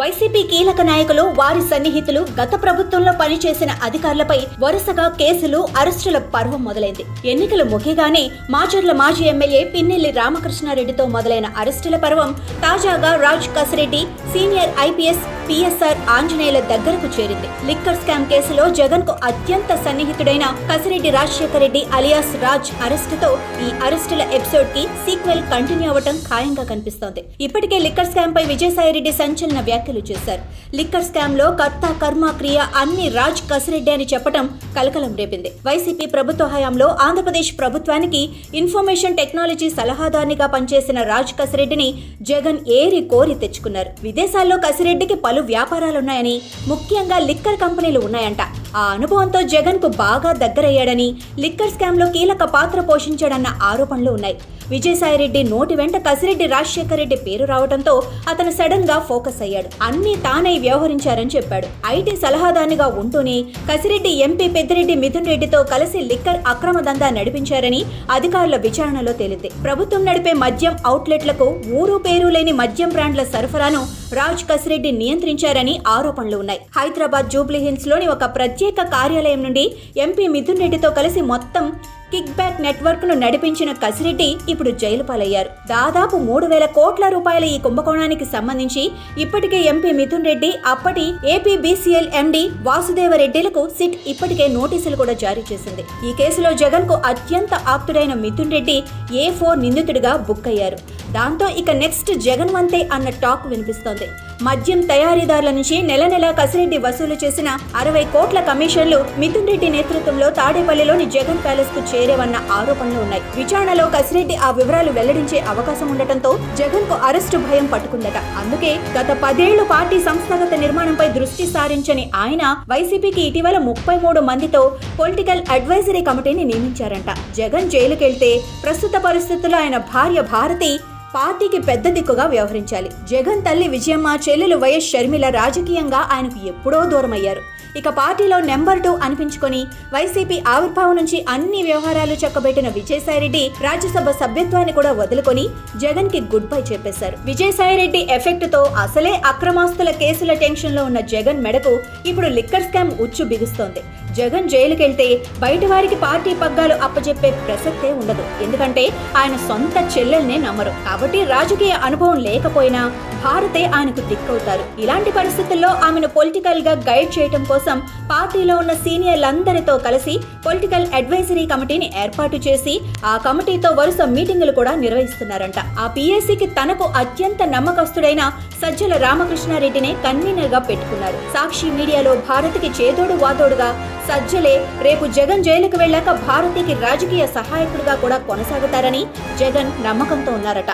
YCP కీలక నాయకులు వారి సన్నిహితులు గత ప్రభుత్వంలో పనిచేసిన అధికారులపై వరుసగా కేసులు అరెస్టుల పర్వం మొదలైంది. ఎన్నికలు ముగియగానే మాచర్ల మాజీ ఎమ్మెల్యే పిన్నెల్లి రామకృష్ణారెడ్డితో మొదలైన అరెస్టుల పర్వం తాజాగా రాజ్ కసిరెడ్డి, సీనియర్ ఐపీఎస్ పిఎస్ఆర్ ఆంజనేయుల దగ్గరకు చేరింది. లిక్కర్ స్కామ్ కేసులో జగన్ కు అత్యంత సన్నిహితుడైన కసిరెడ్డి రాజశేఖర్ రెడ్డి అలియాస్ రాజ్ అరెస్టుతో ఈ అరెస్టుల ఎపిసోడ్ కి సీక్వెల్ కంటిన్యూ అవటం ఖాయంగా కనిపిస్తోంది. ఇప్పటికే లిక్కర్ స్కామ్ పై విజయసాయిరెడ్డి సంచలన వ్యాఖ్యలు చేశారు. లిక్కర్ స్కామ్ లో కర్త కర్మ క్రియ అన్ని రాజ్ కసిరెడ్డి అని చెప్పడం కలకలం రేపింది. వైసీపీ ప్రభుత్వ హయాంలో ఆంధ్రప్రదేశ్ ప్రభుత్వానికి ఇన్ఫర్మేషన్ టెక్నాలజీ సలహాదారునిగా పనిచేసిన రాజ్ కసిరెడ్డిని జగన్ ఏరి కోరి తెచ్చుకున్నారు. విదేశాల్లో కసిరెడ్డికి పలు వ్యాపారాలున్నాయని, ముఖ్యంగా లిక్కర్ కంపెనీలు ఉన్నాయంట. ఆ అనుభవంతో జగన్ కు బాగా దగ్గరయ్యాడని, లిక్కర్ స్కామ్ లో కీలక పాత్ర పోషించాడన్న ఆరోపణలు ఉన్నాయి. విజయసాయిరెడ్డి నోటి వెంట కసిరెడ్డి రాజశేఖర్ రెడ్డి పేరు రావడంతో అతను సడన్ గా ఫోకస్ అయ్యాడు. అన్ని తానై వ్యవహరించారని చెప్పాడు. ఐటీ సలహాదారునిగా ఉంటూనే కసిరెడ్డి ఎంపీ పెద్దిరెడ్డి మిథున్ రెడ్డితో కలిసి లిక్కర్ అక్రమ దందా నడిపించారని అధికారుల విచారణలో తేలింది. ప్రభుత్వం నడిపే మద్యం అవుట్లెట్లకు ఊరు పేరు లేని మద్యం బ్రాండ్ల సరఫరాను రాజ్ కసిరెడ్డి నియంత్రించారని ఆరోపణలు ఉన్నాయి. హైదరాబాద్ జూబ్లీహిల్స్ లోని ఒక ప్రత్యేక కార్యాలయం నుండి ఎంపీ మిథున్ రెడ్డితో కలిసి మొత్తం కిక్ బ్యాక్ నెట్వర్క్ ను నడిపించిన కసిరెడ్డి ఇప్పుడు జైలు పాలయ్యారు. దాదాపు 3,000 కోట్ల రూపాయల ఈ కుంభకోణానికి సంబంధించి ఇప్పటికే ఎంపీ మిథున్ రెడ్డి, అప్పటి ఏపీబీసీఎల్ ఎండీ వాసుదేవరెడ్డిలకు సిట్ ఇప్పటికే నోటీసులు కూడా జారీ చేసింది. ఈ కేసులో జగన్ కు అత్యంత ఆప్తుడైన మిథున్ రెడ్డి A4 నిందితుడిగా బుక్ అయ్యారు. దాంతో ఇక నెక్స్ట్ జగన్ వంతే అన్న టాక్ వినిపిస్తోంది. మద్యం తయారీదారుల నుంచి నెల నెలా కసిరెడ్డి వసూలు చేసిన 60 కోట్ల కమిషన్లు మిథున్ రెడ్డి నేతృత్వంలో తాడేపల్లిలోని జగన్ ప్యాలెస్ కు చేరేవన్న ఆరోపణలు ఉన్నాయి. విచారణలో కసిరెడ్డి ఆ వివరాలు వెల్లడించే అవకాశం ఉండటంతో జగన్ కు అరెస్టు భయం పట్టుకుందట. అందుకే గత 10 ఏళ్లు పార్టీ సంస్థాగత నిర్మాణంపై దృష్టి సారించని ఆయన వైసీపీకి ఇటీవల 33 మందితో పొలిటికల్ అడ్వైజరీ కమిటీని నియమించారంట. జగన్ జైలుకెళ్తే ప్రస్తుత పరిస్థితుల్లో ఆయన భార్య భారతి పార్టీకి పెద్ద దిక్కుగా వ్యవహరించాలి. జగన్ తల్లి విజయమ్మ, చెల్లెలు వైఎస్ షర్మిల రాజకీయంగా ఆయనకు ఎప్పుడో దూరమయ్యారు. ఇక పార్టీలో నెంబర్ 2 అనిపించుకొని వైసీపీ ఆవిర్భావం నుంచి అన్ని వ్యవహారాలు చక్కబెట్టిన విజయసాయిరెడ్డి రాజ్యసభ సభ్యత్వాన్ని కూడా వదులుకొని జగన్ కి గుడ్ బై చెప్పేశారు. విజయసాయిరెడ్డి ఎఫెక్ట్ తో అసలే అక్రమాస్తుల కేసుల టెన్షన్ లో ఉన్న జగన్ మెడకు ఇప్పుడు లిక్కర్ స్కామ్ ఉచ్చు బిగుస్తోంది. జగన్ జైలుకెళ్తే బయట వారికి పార్టీ పగ్గాలు అప్పచెప్పే ప్రసక్తే ఉండదు. ఎందుకంటే ఆయన సొంత చెల్లెల్నే నమ్మరు. కాబట్టి రాజకీయ అనుభవం లేకపోయినా భారతే ఆయనకు దిక్కవుతారు. ఇలాంటి పరిస్థితుల్లో ఆమెను పొలిటికల్ గా గైడ్ చేయడం కోసం పార్టీలో ఉన్న సీనియర్లందరితో కలిసి పొలిటికల్ అడ్వైజరీ కమిటీని ఏర్పాటు చేసి ఆ కమిటీతో వరుస మీటింగులు కూడా నిర్వహిస్తున్నారంట. ఆ పీఏసీకి తనకు అత్యంత నమ్మకస్తుడైన సజ్జల రామకృష్ణారెడ్డినే కన్వీనర్ గా పెట్టుకున్నారు. సాక్షి మీడియాలో భారతికి చేదోడు వాదోడుగా సజ్జలే రేపు జగన్ జైలుకు వెళ్లాక భారతికి రాజకీయ సహాయకుడిగా కూడా కొనసాగుతారని జగన్ నమ్మకంతో ఉన్నారట.